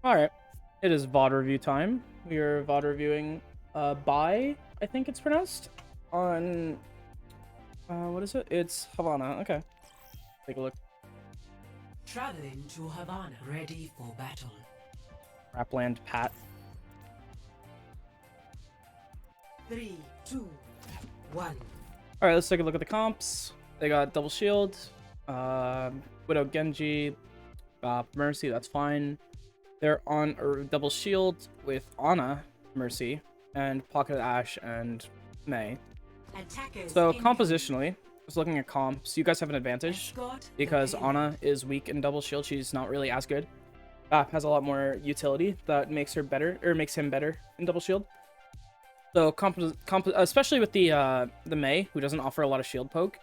Alright. It is VOD review time. We are VOD reviewing Bye, I think it's pronounced. On what is it? It's Havana. Okay. Take a look. Traveling to Havana, ready for battle. Rapland Pat. 3, 2, 1. Alright, let's take a look at the comps. They got double shield, Widow Genji, Mercy, that's fine. They're on a double shield with Ana, Mercy, and Pocket Ash and Mei. Attackers So in compositionally, just looking at comps, you guys have an advantage Escort because the Ana is weak in double shield. She's not really as good. Has a lot more utility that makes her better, or makes him better in double shield. So especially with the Mei, who doesn't offer a lot of shield poke,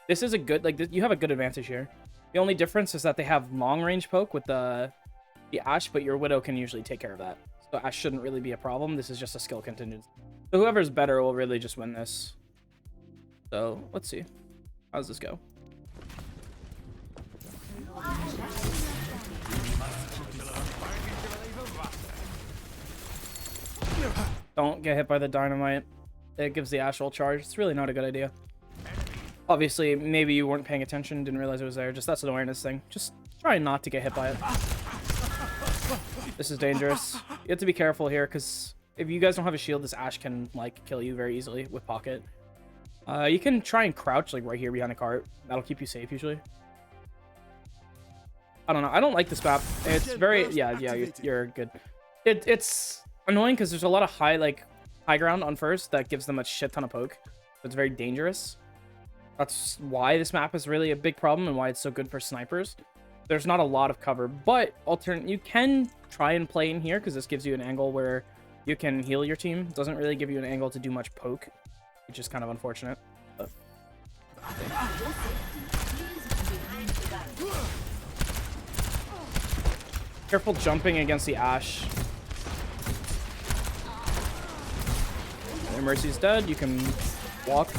this is a good, like, you have a good advantage here. The only difference is that they have long range poke with the Ash, but your Widow can usually take care of that. So Ash shouldn't really be a problem. This is just a skill contingency. So whoever's better will really just win this. So let's see. How does this go? Don't get hit by the dynamite. It gives the Ash ult charge. It's really not a good idea. Obviously, maybe you weren't paying attention, didn't realize it was there. Just that's an awareness thing. Just try not to get hit by it. This is dangerous. You have to be careful here, because if you guys don't have a shield, this Ash can, like, kill you very easily with Pocket. You can try and crouch, like, right here behind a cart. That'll keep you safe, usually. I don't know. I don't like this map. It's very... Yeah, you're good. It's annoying, because there's a lot of high ground on first that gives them a shit ton of poke. So it's very dangerous. That's why this map is really a big problem and why it's so good for snipers. There's not a lot of cover, but you can try and play in here because this gives you an angle where you can heal your team. It doesn't really give you an angle to do much poke, which is kind of unfortunate. But... Careful jumping against the Ash. Your Mercy's dead. You can walk.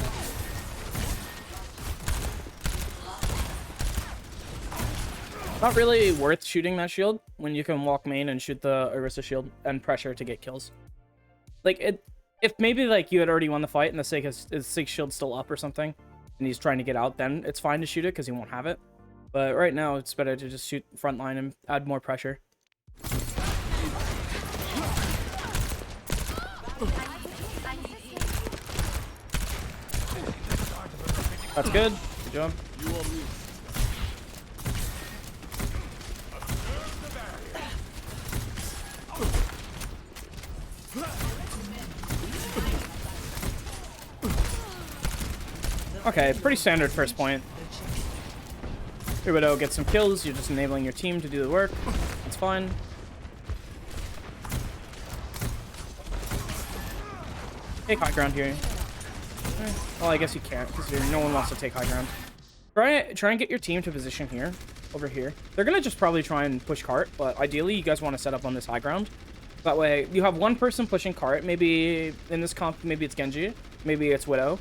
Not really worth shooting that shield when you can walk main and shoot the Orisa shield and pressure to get kills. Like, if maybe like you had already won the fight and the Sig shield's still up or something, and he's trying to get out, then it's fine to shoot it because he won't have it. But right now, it's better to just shoot front line and add more pressure. That's good. Good job. Okay, pretty standard first point. Your Widow gets some kills, you're just enabling your team to do the work. That's fine. Take high ground here. Well, I guess you can't, because no one wants to take high ground. Try and get your team to position here, over here. They're gonna just probably try and push cart, but ideally you guys want to set up on this high ground. That way, you have one person pushing cart. Maybe in this comp, maybe it's Genji, maybe it's Widow.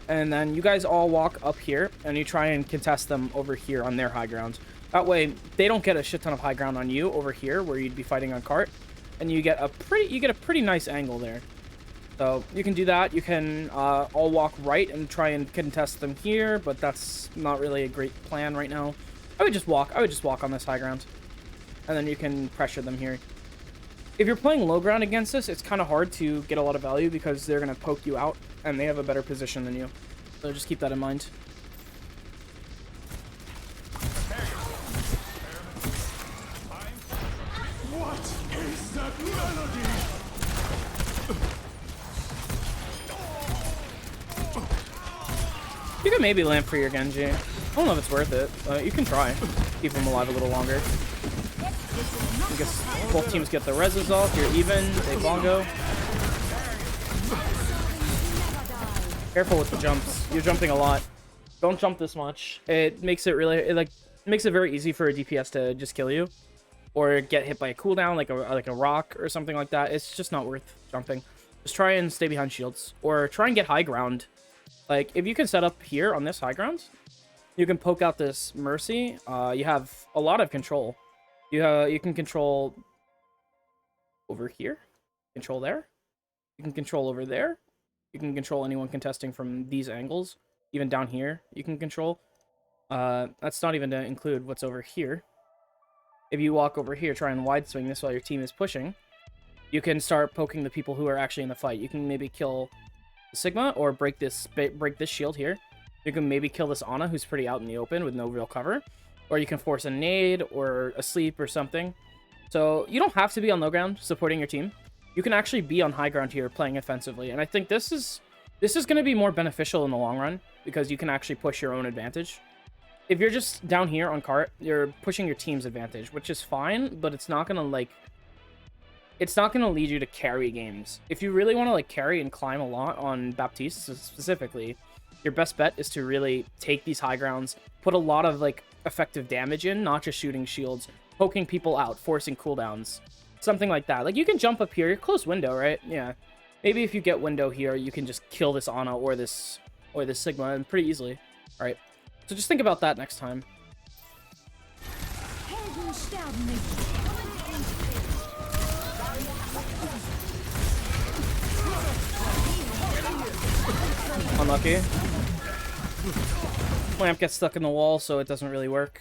And then you guys all walk up here, and you try and contest them over here on their high ground. That way, they don't get a shit ton of high ground on you over here, where you'd be fighting on cart, and you get a pretty nice angle there. So you can do that. You can all walk right and try and contest them here, but that's not really a great plan right now. I would just walk on this high ground, and then you can pressure them here. If you're playing low ground against this, it's kind of hard to get a lot of value because they're going to poke you out and they have a better position than you. So just keep that in mind. What is that melody? You can maybe lamp for your Genji. I don't know if it's worth it, but you can try. Keep him alive a little longer. I guess both teams get the reses off. You're even. They bongo. Careful with the jumps. You're jumping a lot. Don't jump this much. It makes it really it makes it very easy for a DPS to just kill you, or get hit by a cooldown like a rock or something like that. It's just not worth jumping. Just try and stay behind shields, or try and get high ground. Like if you can set up here on this high ground, you can poke out this Mercy. You have a lot of control. You can control over here. Control there. You can control over there. You can control anyone contesting from these angles. Even down here, you can control. That's not even to include what's over here. If you walk over here, try and wide swing this while your team is pushing, you can start poking the people who are actually in the fight. You can maybe kill the Sigma or break this shield here. You can maybe kill this Ana, who's pretty out in the open with no real cover. Or you can force a nade or a sleep or something. So you don't have to be on low ground supporting your team. You can actually be on high ground here playing offensively. And I think this is going to be more beneficial in the long run because you can actually push your own advantage. If you're just down here on cart, you're pushing your team's advantage, which is fine, but it's not going to it's not going to lead you to carry games. If you really want to carry and climb a lot on Baptiste specifically, your best bet is to really take these high grounds, put a lot of effective damage in, not just shooting shields, poking people out, forcing cooldowns, something like that. You can jump up here, you're close window, right? Yeah. Maybe if you get window here, you can just kill this Ana or this Sigma and pretty easily. All right. So just think about that next time. Unlucky. Lamp gets stuck in the wall, so it doesn't really work.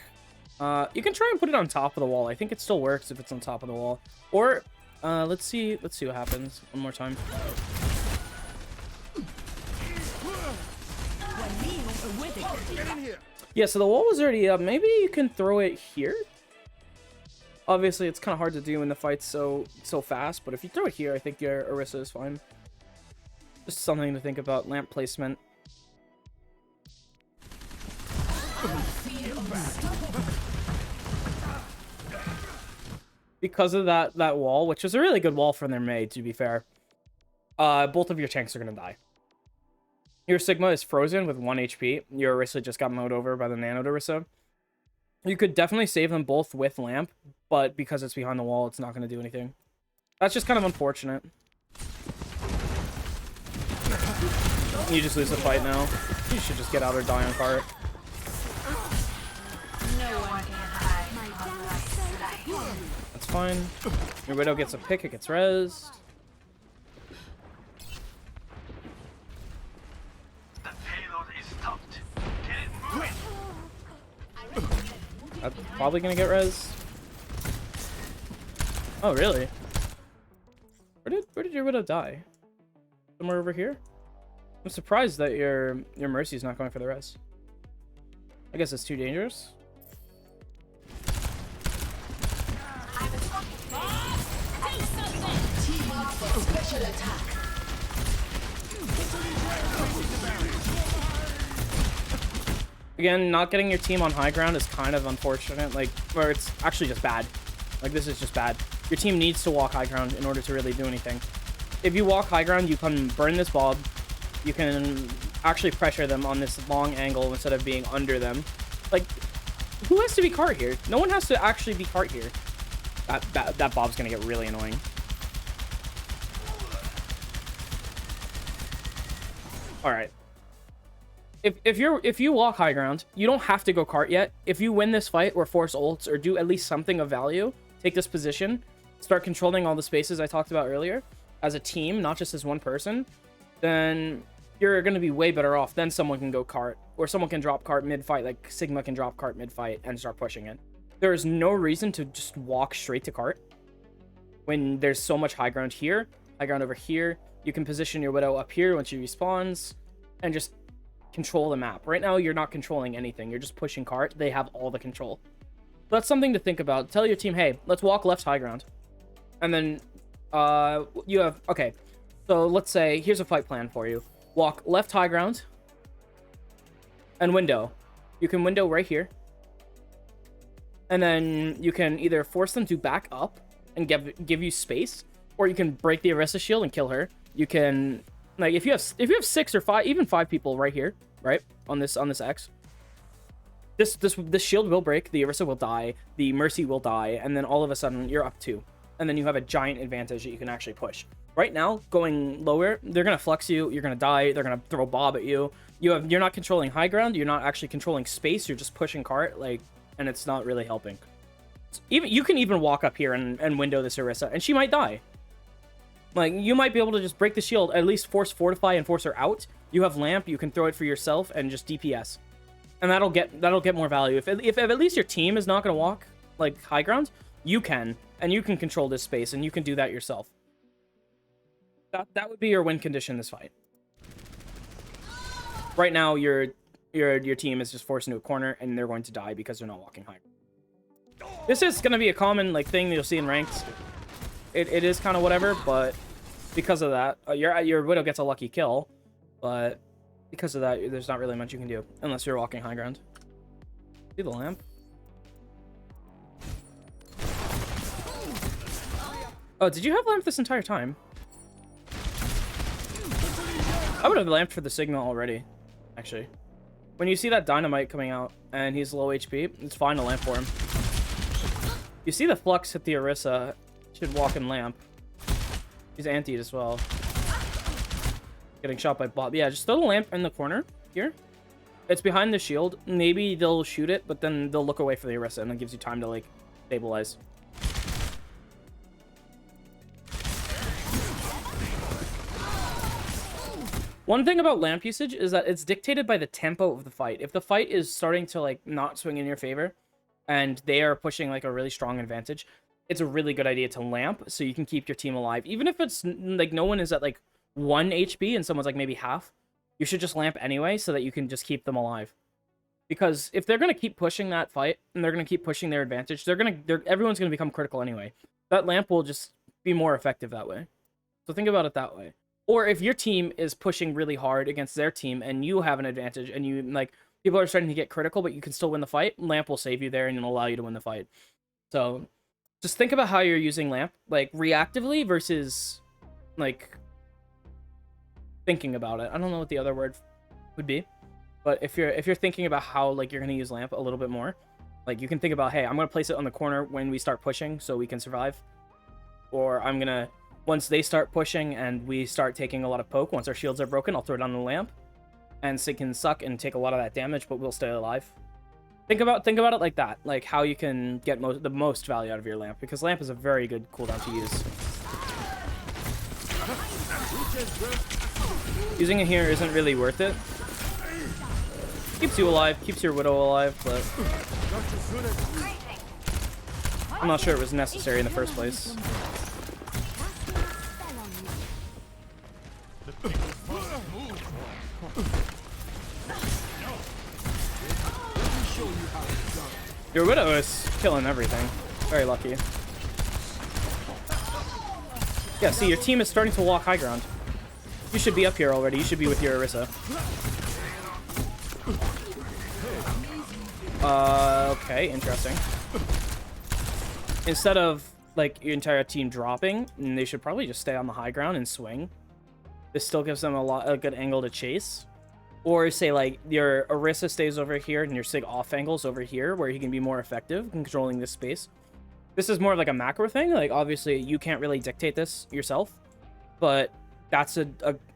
You can try and put it on top of the wall. I think it still works if it's on top of the wall. Or let's see what happens one more time. Yeah, so the wall was already up. Maybe you can throw it here. Obviously, it's kind of hard to do when the fight's so fast, but if you throw it here, I think your Orisa is fine. Just something to think about. Lamp placement. Because of that wall, which is a really good wall from their made, to be fair, both of your tanks are going to die. Your Sigma is frozen with 1 HP. Your Orisa just got mowed over by the Nano Orisa. You could definitely save them both with Lamp, but because it's behind the wall, it's not going to do anything. That's just kind of unfortunate. You just lose the fight now. You should just get out or die on cart. That's fine. Your Widow gets a pick, it gets rezzed. That's probably gonna get res. Oh, really? Where did your Widow die? Somewhere over here? I'm surprised that your Mercy is not going for the res. I guess it's too dangerous. Again, not getting your team on high ground is kind of unfortunate, or it's actually just bad. This is just bad. Your team needs to walk high ground in order to really do anything. If you walk high ground, you can burn this Bob. You can actually pressure them on this long angle instead of being under them. Who has to be cart here? No one has to actually be cart here. That Bob's gonna get really annoying. All right. If you walk high ground, you don't have to go cart yet. If you win this fight or force ults or do at least something of value, take this position, start controlling all the spaces I talked about earlier as a team, not just as one person, then you're going to be way better off. Then someone can go cart or someone can drop cart mid-fight, like Sigma can drop cart mid-fight and start pushing it. There is no reason to just walk straight to cart when there's so much high ground here, high ground over here. You can position your Widow up here when she respawns and just control the map. Right now, you're not controlling anything. You're just pushing cart. They have all the control. So that's something to think about. Tell your team, hey, let's walk left high ground. And then you have, okay, so let's say, here's a fight plan for you. Walk left high ground and window. You can window right here. And then you can either force them to back up and give you space, or you can break the Orisa shield and kill her. You can, if you have 6 or 5, even 5 people right here, right on this X, this shield will break, the Orisa will die, the Mercy will die, and then all of a sudden you're up 2, and then you have a giant advantage that you can actually push. Right now, going lower, they're gonna flex you, you're gonna die, they're gonna throw Bob at you. You're not controlling high ground, you're not actually controlling space, you're just pushing cart, and it's not really helping. You can even walk up here and window this Orisa, and she might die. Like, you might be able to just break the shield, at least force Fortify and force her out. You have Lamp, you can throw it for yourself and just DPS. And that'll get more value. If at least your team is not going to walk, like, high ground, you can. And you can control this space, and you can do that yourself. That would be your win condition this fight. Right now, your team is just forced into a corner, and they're going to die because they're not walking high. This is going to be a common like thing you'll see in ranks. It is kind of whatever, but because of that, your Widow gets a lucky kill, but because of that, there's not really much you can do unless you're walking high ground. See the lamp? Oh, did you have lamp this entire time? I would have lamped for the signal already, actually. When you see that dynamite coming out and he's low HP, it's fine to lamp for him. You see the flux hit the Orisa, should walk and lamp. He's antied as well. Getting shot by Bob. Yeah, just throw the lamp in the corner here. It's behind the shield. Maybe they'll shoot it, but then they'll look away for the Orisa, and it gives you time to like stabilize. One thing about lamp usage is that it's dictated by the tempo of the fight. If the fight is starting to like not swing in your favor and they are pushing like a really strong advantage, it's a really good idea to lamp so you can keep your team alive. Even if it's like no one is at like 1 HP and someone's like maybe half, you should just lamp anyway so that you can just keep them alive. Because if they're going to keep pushing that fight and they're going to keep pushing their advantage, everyone's going to become critical anyway. That lamp will just be more effective that way. So think about it that way. Or if your team is pushing really hard against their team and you have an advantage and you like people are starting to get critical, but you can still win the fight, lamp will save you there and it'll allow you to win the fight. So just think about how you're using lamp, like reactively versus like thinking about it. I don't know what the other word would be, but if you're thinking about how like you're gonna use lamp a little bit more, like you can think about, hey, I'm gonna place it on the corner when we start pushing so we can survive, or I'm gonna. Once they start pushing and we start taking a lot of poke, once our shields are broken, I'll throw it on the lamp. And Sig can suck and take a lot of that damage, but we'll stay alive. Think about it like that. Like how you can get the most value out of your lamp. Because lamp is a very good cooldown to use. Using it here isn't really worth it. Keeps you alive, keeps your Widow alive, but I'm not sure it was necessary in the first place. Your Widow is killing everything. Very lucky. Yeah, see, your team is starting to walk high ground. You should be up here already. You should be with your Orisa. Okay, interesting. Instead of, like, your entire team dropping, they should probably just stay on the high ground and swing. This still gives them a good angle to chase. Or say, like, your Orisa stays over here and your Sig off angles over here where he can be more effective in controlling this space. This is more of like a macro thing. Like, obviously, you can't really dictate this yourself. But that's a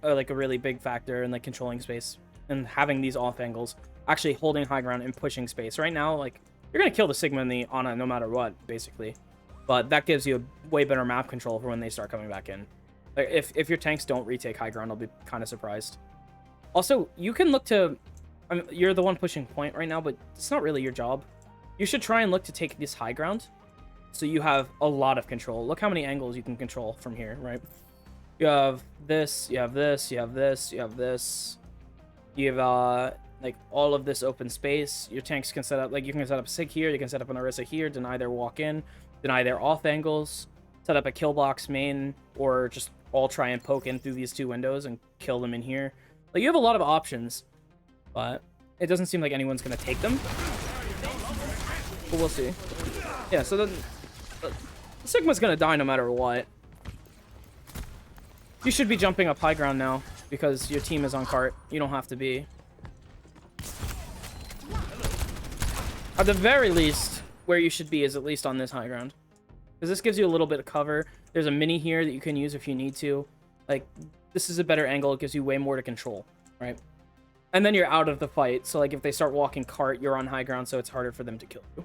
really big factor in, like, controlling space. And having these off angles. Actually holding high ground and pushing space. Right now, like, you're going to kill the Sigma and the Ana no matter what, basically. But that gives you a way better map control for when they start coming back in. Like, if your tanks don't retake high ground, I'll be kind of surprised. Also, you can look to... I mean, you're the one pushing point right now, but it's not really your job. You should try and look to take this high ground, so you have a lot of control. Look how many angles you can control from here, right? You have this, you have this, you have this, you have this. You have, like, all of this open space. Your tanks can set up... Like, you can set up Sig here, you can set up an Orisa here, deny their walk in, deny their off angles, set up a kill box main, or just all try and poke in through these two windows and kill them in here. Like, you have a lot of options, but it doesn't seem like anyone's going to take them. But we'll see. Yeah, so then Sigma's going to die no matter what. You should be jumping up high ground now because your team is on cart. You don't have to be. At the very least, where you should be is at least on this high ground. Because this gives you a little bit of cover. There's a mini here that you can use if you need to. Like, this is a better angle. It gives you way more to control, right? And then you're out of the fight. So, like, if they start walking cart, you're on high ground, so it's harder for them to kill you.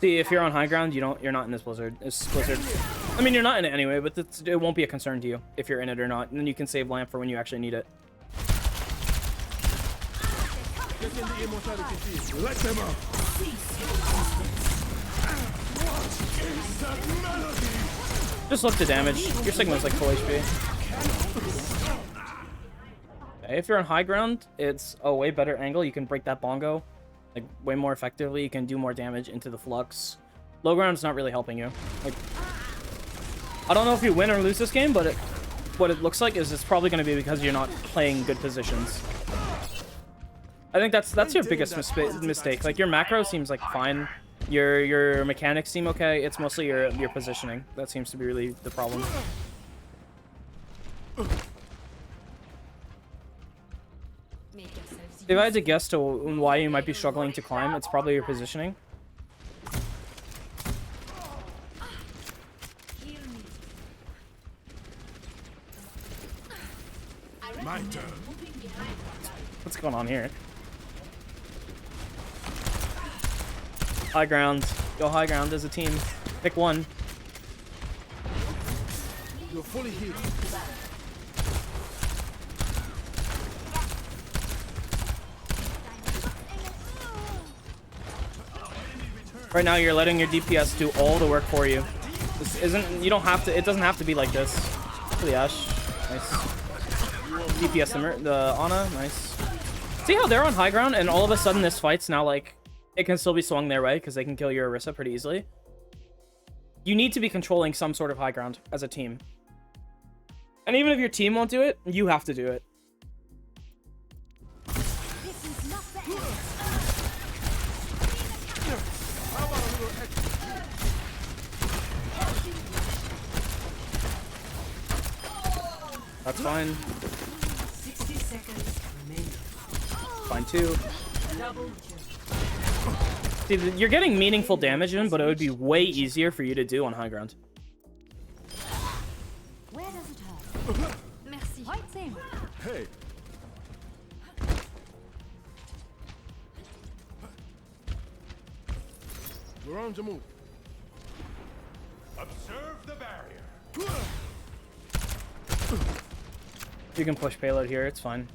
See, if you're on high ground, you're not in this blizzard. It's blizzard. I mean, you're not in it anyway, but it won't be a concern to you if you're in it or not. And then you can save lamp for when you actually need it. Let them up. What is that melody? Just look to damage. Your Sigma's like full HP. Okay, if you're on high ground, it's a way better angle. You can break that bongo like way more effectively. You can do more damage into the flux. Low ground's not really helping you. Like, I don't know if you win or lose this game, but what it looks like is it's probably going to be because you're not playing good positions. I think that's your biggest mistake. Like, your macro seems like fine. Your mechanics seem okay. It's mostly your positioning that seems to be really the problem. If I had to guess to why you might be struggling to climb, it's probably your positioning. My turn. What's going on here? High ground. Go high ground as a team. Pick one. You're fully healed. Right now, you're letting your DPS do all the work for you. This isn't. You don't have to. It doesn't have to be like this. For the Ash. Nice. DPS the Ana. Nice. See how they're on high ground, and all of a sudden this fight's now like it can still be swung their way because they can kill your Orisa pretty easily. You need to be controlling some sort of high ground as a team. And even if your team won't do it, you have to do it. That's fine. 60 seconds remaining. Fine too. See, you're getting meaningful damage in, but it would be way easier for you to do on high ground. Where does it hurt? Merci. Hey. We're on the move. Observe the barrier. You can push payload here, it's fine.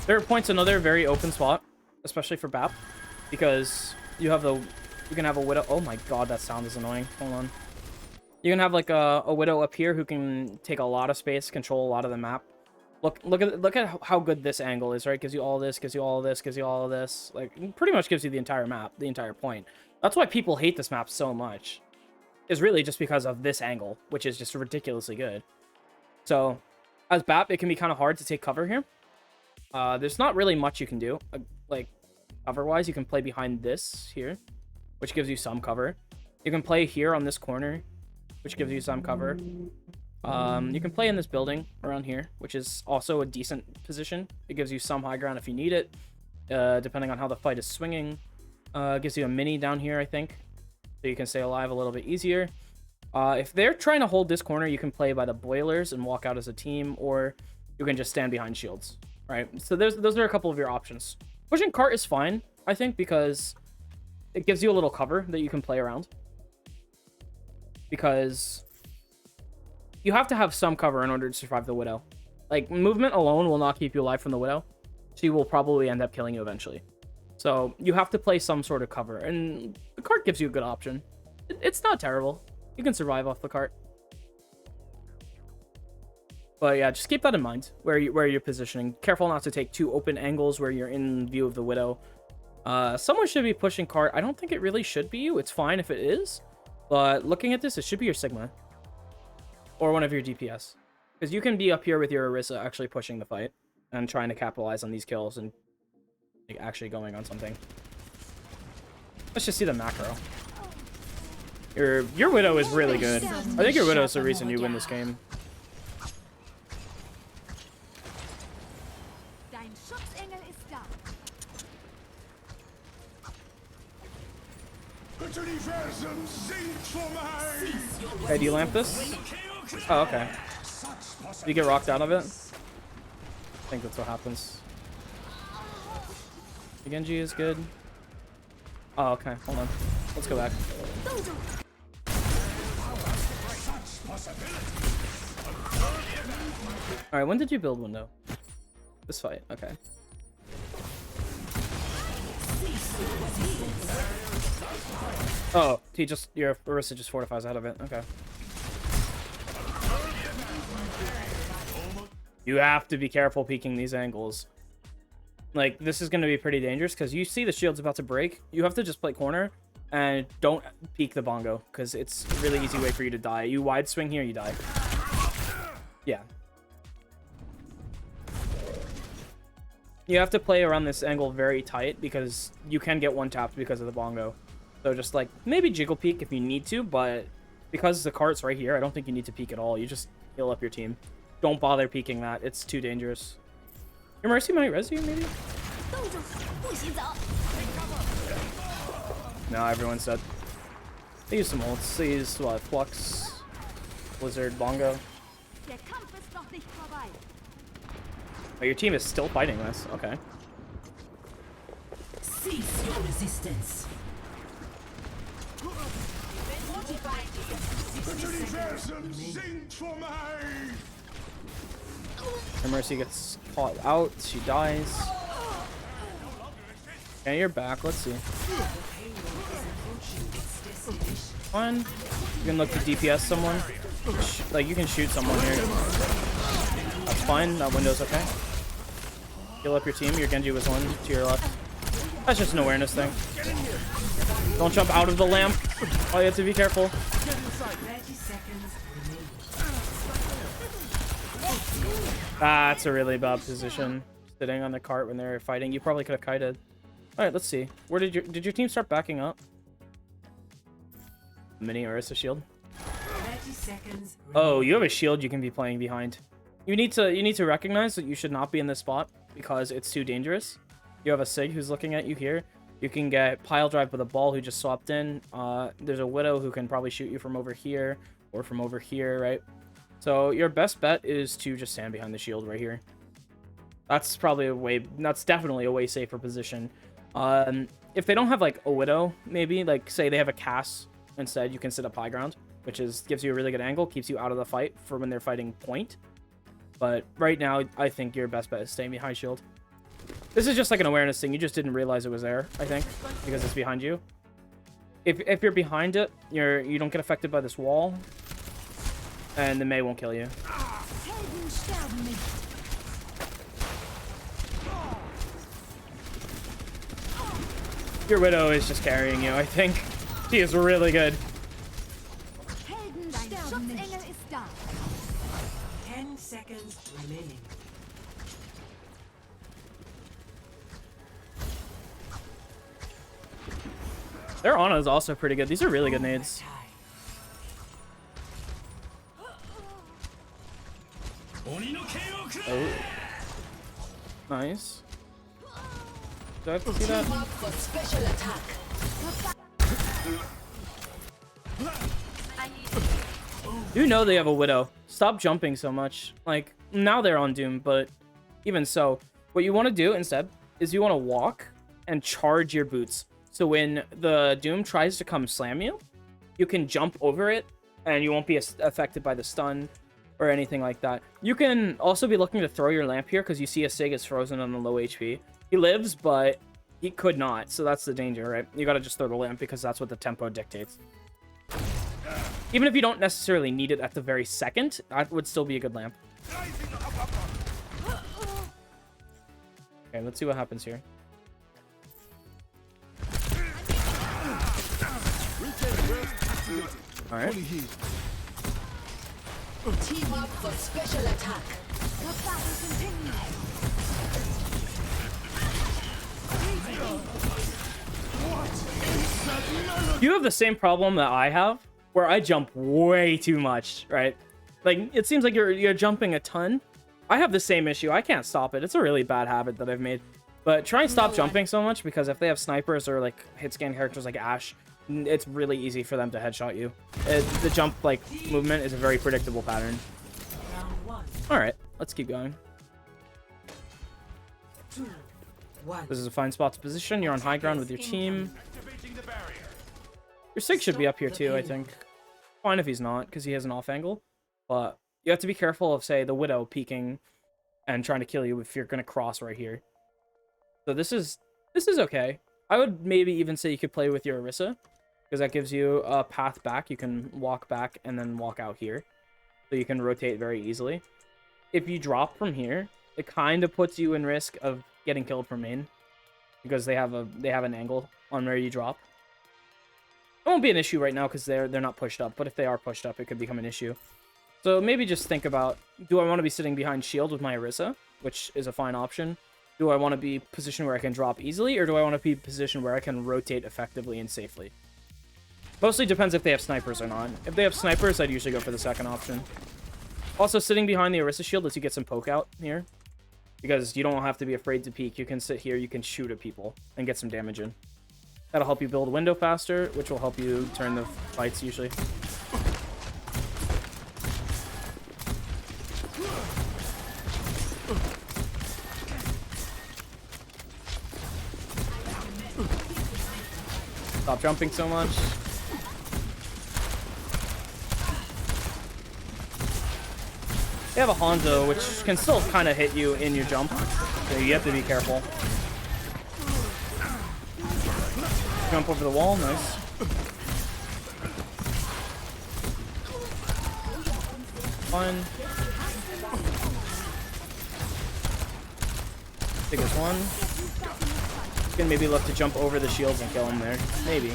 Third point's another very open spot, especially for Bap, because you can have a Widow. Oh my god, that sound is annoying. Hold on. You can have like a Widow up here who can take a lot of space, control a lot of the map. Look at how good this angle is, right? Gives you all this, gives you all this, gives you all of this. Like, pretty much gives you the entire map, the entire point. That's why people hate this map so much. Is really just because of this angle, which is just ridiculously good. So, as Bap, it can be kind of hard to take cover here. There's not really much you can do. Like, cover-wise, you can play behind this here, which gives you some cover. You can play here on this corner, which gives you some cover. You can play in this building around here, which is also a decent position. It gives you some high ground if you need it, depending on how the fight is swinging. Gives you a mini down here, I think, so you can stay alive a little bit easier. If they're trying to hold this corner, you can play by the boilers and walk out as a team, or you can just stand behind shields, right? So those are a couple of your options. Pushing cart is fine, I think, because it gives you a little cover that you can play around. Because you have to have some cover in order to survive the Widow. Like, movement alone will not keep you alive from the Widow. She will probably end up killing you eventually. So you have to play some sort of cover, and the cart gives you a good option. It's not terrible. You can survive off the cart. But yeah, just keep that in mind where you're positioning. Careful not to take too open angles where you're in view of the Widow. Someone should be pushing cart. I don't think it really should be you. It's fine if it is. But looking at this, it should be your Sigma. Or one of your DPS. Because you can be up here with your Orisa actually pushing the fight. And trying to capitalize on these kills and like, actually going on something. Let's just see the macro. Your Widow is really good. I think your Widow is the reason you win this game. Dein Schutzengel ist da. Universum singt for mine. Hey, do you lamp this? Oh, okay. Do you get rocked out of it? I think that's what happens. The Genji is good. Oh, okay. Hold on. Let's go back. Alright, when did you build window? This fight. Okay. Oh, your Orisa just fortifies out of it. Okay. You have to be careful peeking these angles. Like, this is going to be pretty dangerous because you see the shield's about to break. You have to just play corner and don't peek the bongo because it's a really easy way for you to die. You wide swing here, you die. Yeah. You have to play around this angle very tight because you can get one tapped because of the bongo. So just like maybe jiggle peek if you need to, but because the cart's right here, I don't think you need to peek at all. You just heal up your team. Don't bother peeking that. It's too dangerous. Your Mercy might res you, maybe? No, everyone's dead. They use some ults. They use what? Flux, Blizzard, Bongo. Oh, your team is still fighting this. Okay. Cease your resistance. Her Mercy gets caught out. She dies. Okay, you're back. Let's see. Fine. You can look to DPS someone. Like, you can shoot someone here. That's fine. That window's okay. Heal up your team. Your Genji was one to your left. That's just an awareness thing. Don't jump out of the lamp. Oh, you have to be careful. 30 seconds remaining. That's a really bad position. Sitting on the cart when they're fighting. You probably could have kited. Alright, let's see. Where did your team start backing up? Mini Orisa shield. 30 seconds Oh, you have a shield you can be playing behind. You need to recognize that you should not be in this spot because it's too dangerous. You have a Sig who's looking at you here. You can get pile drive with a ball who just swapped in. There's a Widow who can probably shoot you from over here or from over here, right? So your best bet is to just stand behind the shield right here. That's definitely a way safer position. If they don't have like a Widow, maybe like say they have a Cass instead, you can sit up high ground, which gives you a really good angle, keeps you out of the fight for when they're fighting point. But right now, I think your best bet is staying behind shield. This is just like an awareness thing. You just didn't realize it was there, I think, because it's behind you. If you're behind it, you don't get affected by this wall, and the Mei won't kill you. Your Widow is just carrying you, I think. She is really good. 10 seconds remaining. Their Ana is also pretty good. These are really good nades. Oh. Nice. Do I have to see that? You know they have a Widow. Stop jumping so much. Like, now they're on Doom, but even so, what you want to do instead is you want to walk and charge your boots. So when the Doom tries to come slam you, you can jump over it and you won't be affected by the stun or anything like that. You can also be looking to throw your lamp here because you see a Sig is frozen on the low HP. He lives, but he could not, so that's the danger, right? You gotta just throw the lamp because that's what the tempo dictates. Even if you don't necessarily need it at the very second, that would still be a good lamp. Okay, let's see what happens here. Alright. Team up for special attack. The battle continues. You have the same problem that I have, where I jump way too much, right? Like, it seems like you're jumping a ton. I have the same issue. I can't stop it. It's a really bad habit that I've made. But try and stop jumping so much, because if they have snipers or, like, hit scan characters like Ashe, it's really easy for them to headshot you. The jump, like, movement is a very predictable pattern. Alright, let's keep going. One. This is a fine spot to position. You're on high ground with your team. Activating the barrier. Your Sig should be up here too, I think. Fine if he's not, because he has an off angle. But you have to be careful of, say, the Widow peeking and trying to kill you if you're going to cross right here. So this is okay. I would maybe even say you could play with your Orisa, because that gives you a path back. You can walk back and then walk out here. So you can rotate very easily. If you drop from here, it kind of puts you in risk of getting killed from main, because they have an angle on where you drop. It won't be an issue right now because they're not pushed up, but if they are pushed up, it could become an issue. So maybe just think about, do I want to be sitting behind shield with my Orisa, which is a fine option? Do I want to be positioned where I can drop easily, or do I want to be positioned where I can rotate effectively and safely? Mostly depends if they have snipers or not. If they have snipers, I'd usually go for the second option. Also, sitting behind the Orisa shield lets you get some poke out here, because you don't have to be afraid to peek. You can sit here, you can shoot at people, and get some damage in. That'll help you build a window faster, which will help you turn the fights usually. Stop jumping so much. They have a Hanzo, which can still kind of hit you in your jump, so you have to be careful. Jump over the wall, nice. Fine. Take this one. You can maybe look to jump over the shields and kill him there. Maybe.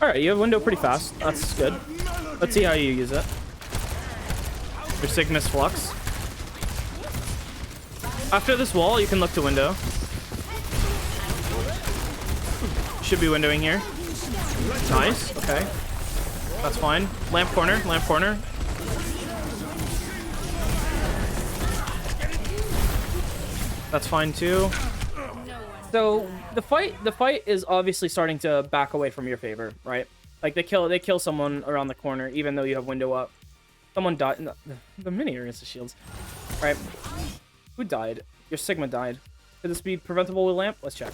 Alright, you have window pretty fast. That's good. Let's see how you use it. Your Cygnus Flux. After this wall, you can look to window. Should be windowing here. Nice. Okay. That's fine. Lamp corner. Lamp corner. That's fine too. So the fight is obviously starting to back away from your favor, right? Like they kill someone around the corner, even though you have window up. Someone died. No, the mini is the shields, right? Who died? Your Sigma died. Could this be preventable with lamp? Let's check.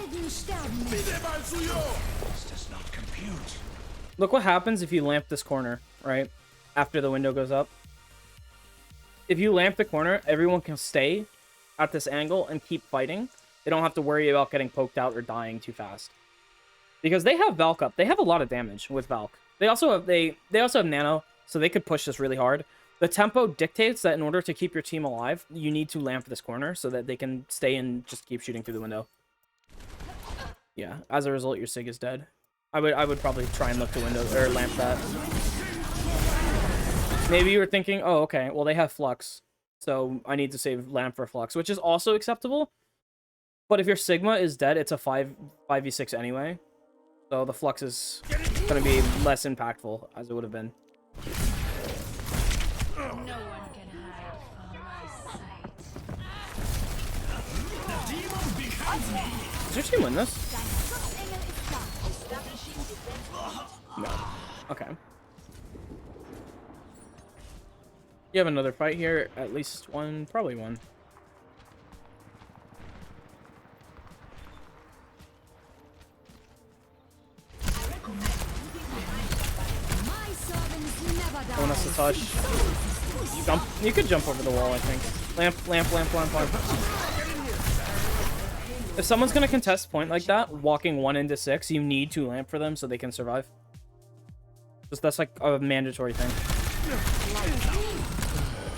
This does not compute. Look what happens if you lamp this corner, right? After the window goes up. If you lamp the corner, everyone can stay at this angle and keep fighting. They don't have to worry about getting poked out or dying too fast. Because they have Valk up. They have a lot of damage with Valk. They also have Nano, so they could push this really hard. The tempo dictates that in order to keep your team alive, you need to lamp this corner so that they can stay and just keep shooting through the window. Yeah, as a result, your Sig is dead. I would probably try and look to window or lamp that. Maybe you were thinking, oh, okay, well, they have Flux, so I need to save lamp for Flux, which is also acceptable. But if your Sigma is dead, it's a 5v6 anyway. So the Flux is going to be less impactful, as it would have been. No one can hide from my sight. Does your team win this? No. Okay. You have another fight here, at least one, probably one. No one has to touch. Jump. You could jump over the wall, I think. Lamp. If someone's gonna contest point like that, walking 1 into 6, you need to lamp for them so they can survive. Just that's like a mandatory thing.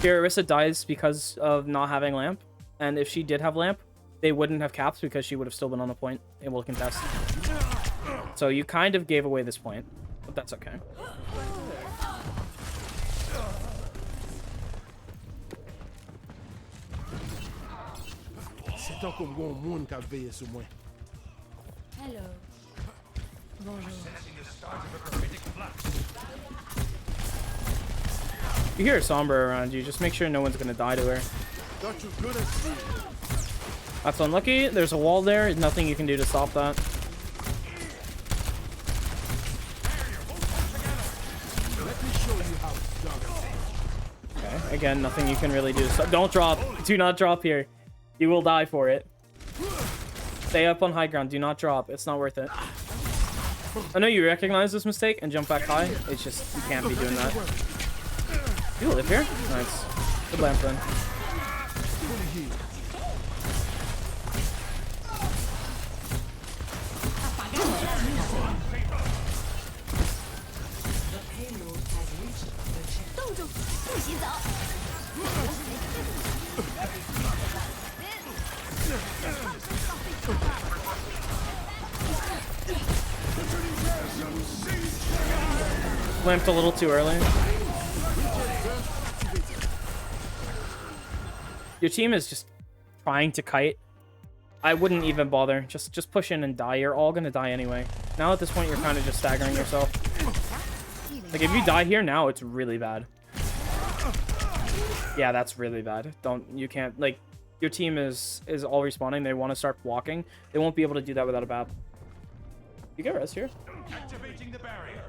Here, Orisa dies because of not having lamp, and if she did have lamp, they wouldn't have caps because she would have still been on the point, able to contest. So you kind of gave away this point, but that's okay. Hello. Bonjour. You hear a Sombra around you, just make sure no one's gonna die to her. Got you good at sea. That's unlucky. There's a wall there. Nothing you can do to stop that. Let me show you how it's done. Okay. Again, nothing you can really do. So don't drop. Do not drop here. You will die for it. Stay up on high ground. Do not drop. It's not worth it. I know you recognize this mistake and jump back high. It's just you can't be doing that. You live here? Nice. Good lamp then. Lamped a little too early. Your team is just trying to kite. I wouldn't even bother. Just push in and die. You're all gonna die anyway. Now at this point, you're kind of just staggering yourself. Like if you die here now, it's really bad. Yeah, that's really bad. You can't, like, your team is all respawning. They want to start walking. They won't be able to do that without a BAP. You get rest here. Activating the barrier.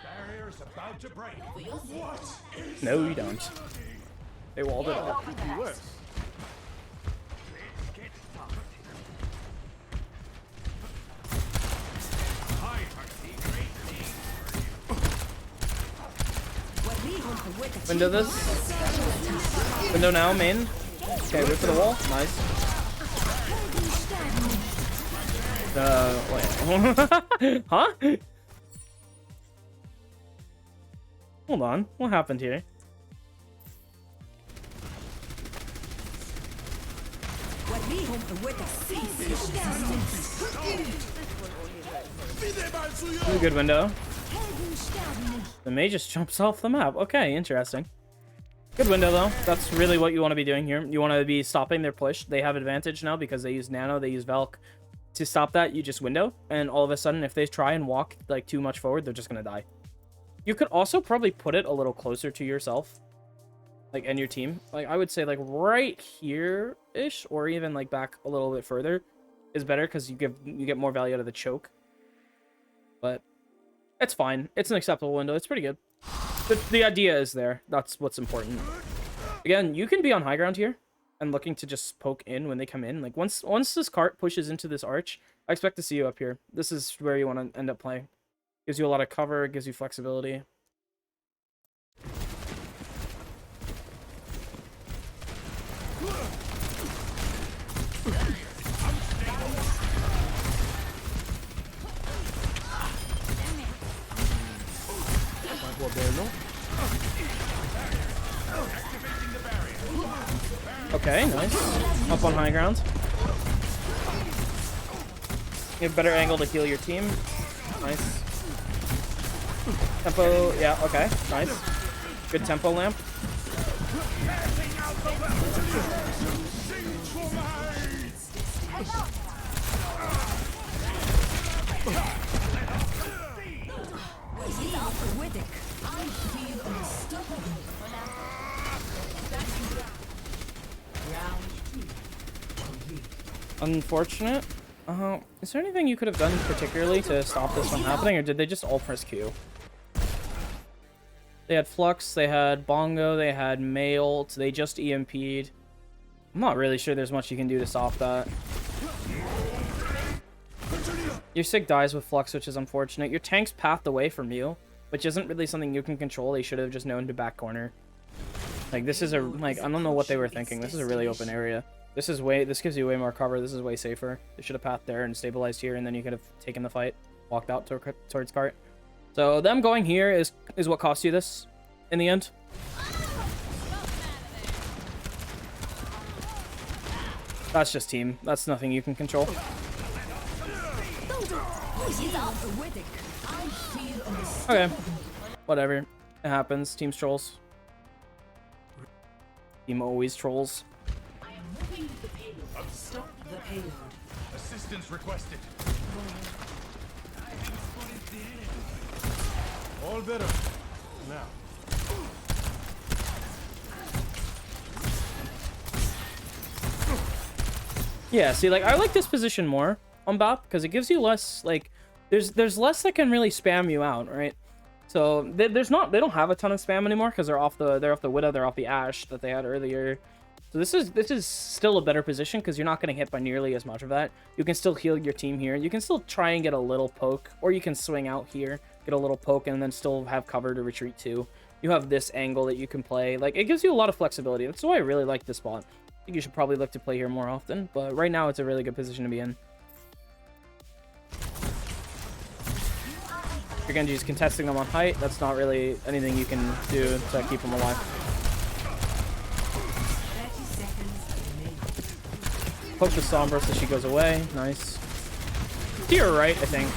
Barrier's about to break. What is No, you don't. They walled it up. worse? Window this. Window now, main. Okay, wait for the wall. Nice. Wait. Huh? Hold on. What happened here? Ooh, good window. The mage just jumps off the map. Okay, interesting. Good window, though. That's really what you want to be doing here. You want to be stopping their push. They have advantage now because they use Nano, they use Valk. To stop that, you just window. And all of a sudden, if they try and walk like too much forward, they're just going to die. You could also probably put it a little closer to yourself. Like, and your team. Like, I would say, like, right here-ish. Or even, like, back a little bit further is better because you get more value out of the choke. But it's fine. It's an acceptable window. It's pretty good. The idea is there. That's what's important. Again, you can be on high ground here and looking to just poke in when they come in. Like, once this cart pushes into this arch, I expect to see you up here. This is where you want to end up playing. Gives you a lot of cover. Gives you flexibility. Okay, nice. Up on high ground. You have a better angle to heal your team. Nice. Tempo, yeah, okay, nice. Good tempo lamp. Unfortunate. Is there anything you could have done particularly to stop this from happening, or did they just all press Q? They had Flux, they had Bongo, they had Mail, they just EMP'd. I'm not really sure there's much you can do to stop that. Your Sig dies with Flux, which is unfortunate. Your tank's pathed away from you, which isn't really something you can control. They should have just known to back corner. Like, this is a, like, I don't know what they were thinking. This is a really open area. This gives you way more cover. This is way safer. They should have pathed there and stabilized here, and then you could have taken the fight, walked out towards cart. So them going here is what cost you this in the end. That's just team. That's nothing you can control. Okay. Whatever. It happens. Team's trolls. Team always trolls. Stop the payload. Assistance requested. All better. Now, Yeah, see, like, I like this position more on Bap because it gives you less, like, there's less that can really spam you out, right? So they don't have a ton of spam anymore because they're off the Widow, they're off the Ashe that they had earlier. So this is still a better position because you're not getting hit by nearly as much of that. You can still heal your team here. You can still try and get a little poke, or you can swing out here, get a little poke, and then still have cover to retreat to. You have this angle that you can play. Like, it gives you a lot of flexibility. That's why I really like this spot. I think you should probably look to play here more often, but right now it's a really good position to be in. Your Genji's contesting them on height. That's not really anything you can do to keep them alive. 30 seconds remaining. Poke the Sombra so she goes away. Nice. To your right, I think.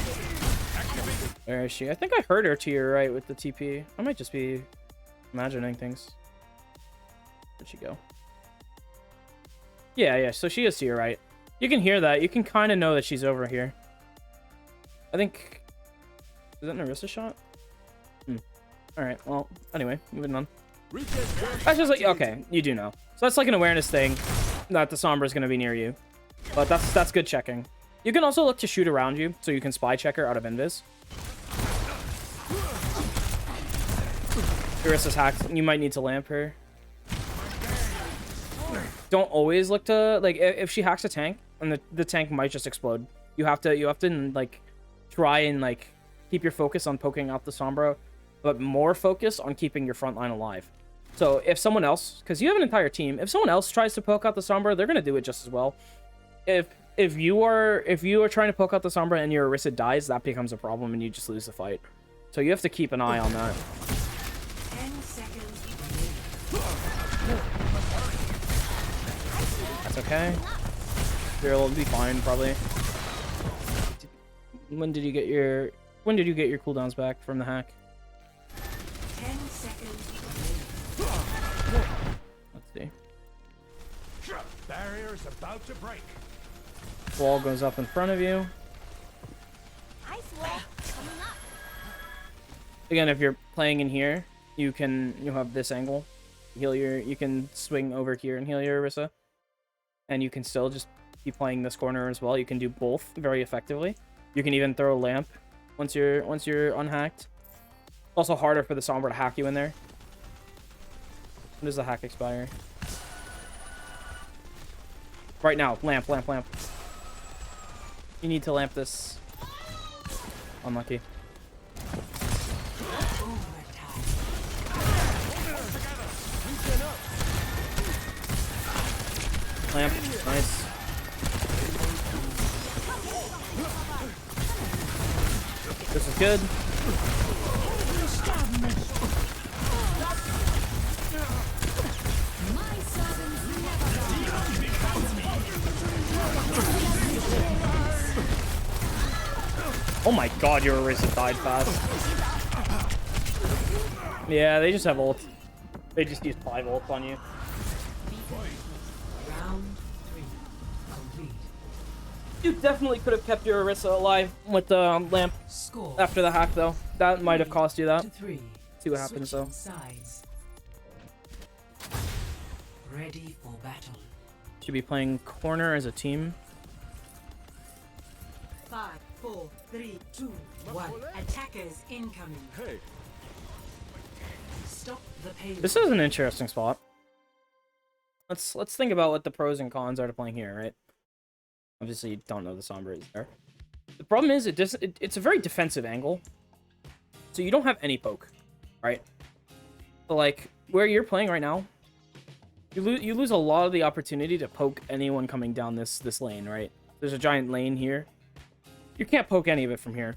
Where is she? I think I heard her to your right with the TP. I might just be imagining things. Where'd she go? Yeah, so she is to your right. You can hear that. You can kind of know that she's over here. I think... Is that an Orisa shot? Alright, well, anyway, moving on. That's just like... Okay, you do know. So that's like an awareness thing that the Sombra is going to be near you. But that's good checking. You can also look to shoot around you, so you can spy check her out of invis. Orisa's hacked. You might need to lamp her. Don't always look to, like, if she hacks a tank, and the tank might just explode. You have to like try and like keep your focus on poking out the Sombra, but more focus on keeping your front line alive. So if someone else, because you have an entire team, if someone else tries to poke out the Sombra, they're gonna do it just as well. If you are trying to poke out the Sombra and your Orisa dies, that becomes a problem and you just lose the fight. So you have to keep an eye on that. 10 seconds remaining. That's okay. You'll be fine, probably. When did you get your cooldowns back from the hack? 10 seconds remaining. Let's see. Barrier's about to break. Wall goes up in front of you. Again, if you're playing in here, you'll have this angle. You can swing over here and heal your Orisa. And you can still just be playing this corner as well. You can do both very effectively. You can even throw a lamp once you're unhacked. Also harder for the Sombra to hack you in there. When does the hack expire? Right now. Lamp. You need to lamp this. Unlucky. Lamp. Nice. This is good. Oh my god, your Orisa died fast. Yeah, they just have ult. They just used 5 ults on you. Round 3 complete. You definitely could have kept your Orisa alive with the lamp Score after the hack, though. That might have cost you that. to 3. See what happens, though. Switching sides. Ready for battle. Should be playing corner as a team. 5, 4, 3, 2, 1. Attackers incoming. Hey, Stop the payload. This is an interesting spot. Let's think about what the pros and cons are to playing here, right? Obviously, you don't know the Sombra is there. The problem is it's a very defensive angle, so you don't have any poke, right? But like where you're playing right now, you lose a lot of the opportunity to poke anyone coming down this lane, right? There's a giant lane here. You can't poke any of it from here.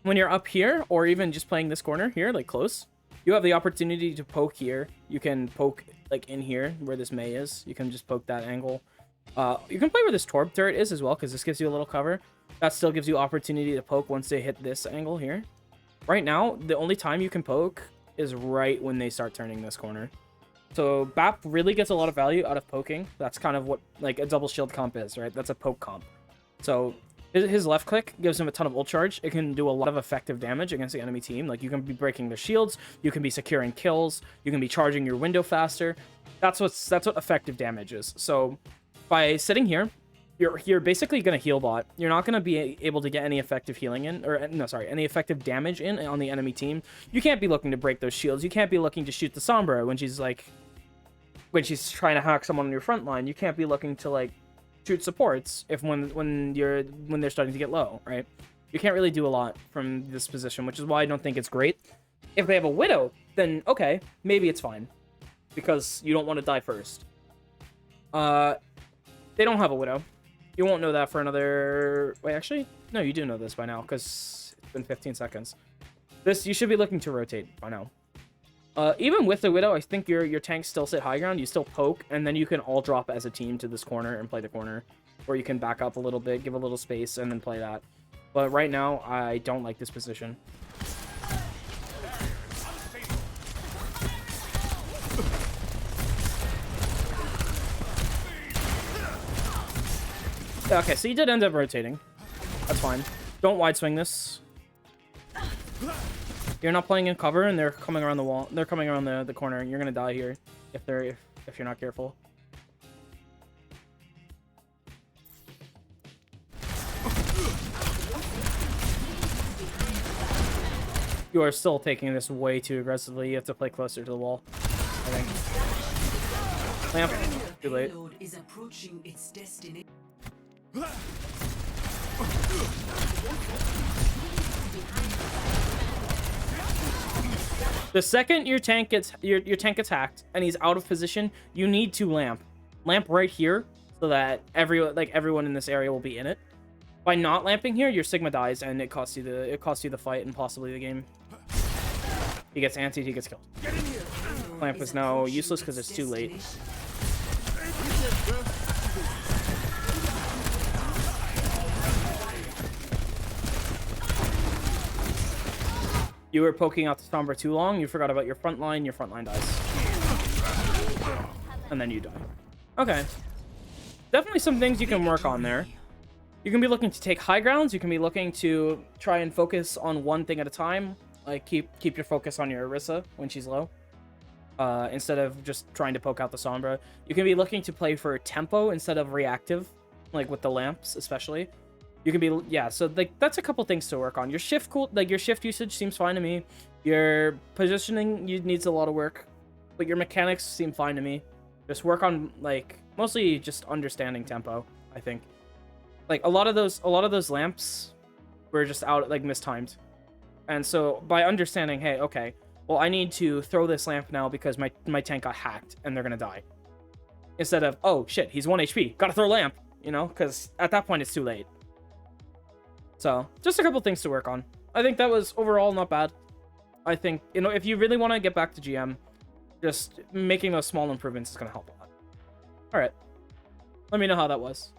When you're up here, or even just playing this corner here, like close, you have the opportunity to poke here. You can poke like in here where this Mei is. You can just poke that angle. You can play where this Torb turret is as well, because this gives you a little cover. That still gives you opportunity to poke once they hit this angle here. Right now, the only time you can poke is right when they start turning this corner. So Bap really gets a lot of value out of poking. That's kind of what like a double shield comp is, right? That's a poke comp. So his left click gives him a ton of ult charge. It can do a lot of effective damage against the enemy team. Like you can be breaking their shields, you can be securing kills, you can be charging your window faster. That's what effective damage is. So by sitting here, you're basically gonna heal bot. You're not gonna be able to get any effective healing in, or no, sorry, any effective damage in on the enemy team. You can't be looking to break those shields. You can't be looking to shoot the Sombra when she's trying to hack someone on your front line. You can't be looking to like shoot supports when they're starting to get low, right? You can't really do a lot from this position, which is why I don't think it's great. If they have a Widow, then okay, maybe it's fine, because you don't want to die first. They don't have a Widow. You won't know that for another... Wait, actually? No, you do know this by now, because it's been 15 seconds. You should be looking to rotate by now. Even with the Widow, I think your tanks still sit high ground. You still poke, and then you can all drop as a team to this corner and play the corner. Or you can back up a little bit, give a little space, and then play that. But right now, I don't like this position. Okay, so you did end up rotating. That's fine. Don't wide swing this. You're not playing in cover, and they're coming around the wall. They're coming around the corner, and you're gonna die here if you're not careful. You are still taking this way too aggressively. You have to play closer to the wall, I think. Lamp. Too late. Payload is approaching its destination. The second your tank gets hacked and he's out of position, you need to lamp right here so that everyone in this area will be in it. By not lamping here, your Sigma dies and it costs you the fight and possibly the game. He gets antied, he gets killed. Lamp is now useless because it's too late. You were poking out the Sombra too long, you forgot about your front line dies. And then you die. Okay. Definitely some things you can work on there. You can be looking to take high grounds, you can be looking to try and focus on one thing at a time. Like, keep your focus on your Orisa when she's low. Instead of just trying to poke out the Sombra. You can be looking to play for tempo instead of reactive, like with the lamps especially. You can be, yeah, so like that's a couple things to work on. Your shift your shift usage seems fine to me. Your positioning needs a lot of work, but your mechanics seem fine to me. Just work on like mostly just understanding tempo, I think. Like a lot of those lamps were just out like mistimed. And so by understanding, hey, okay, well I need to throw this lamp now because my tank got hacked and they're gonna die. Instead of, oh shit, he's 1 HP, gotta throw lamp, you know, because at that point it's too late. So, just a couple things to work on. I think that was overall not bad. I think, you know, if you really want to get back to GM, just making those small improvements is going to help a lot. Alright. Let me know how that was.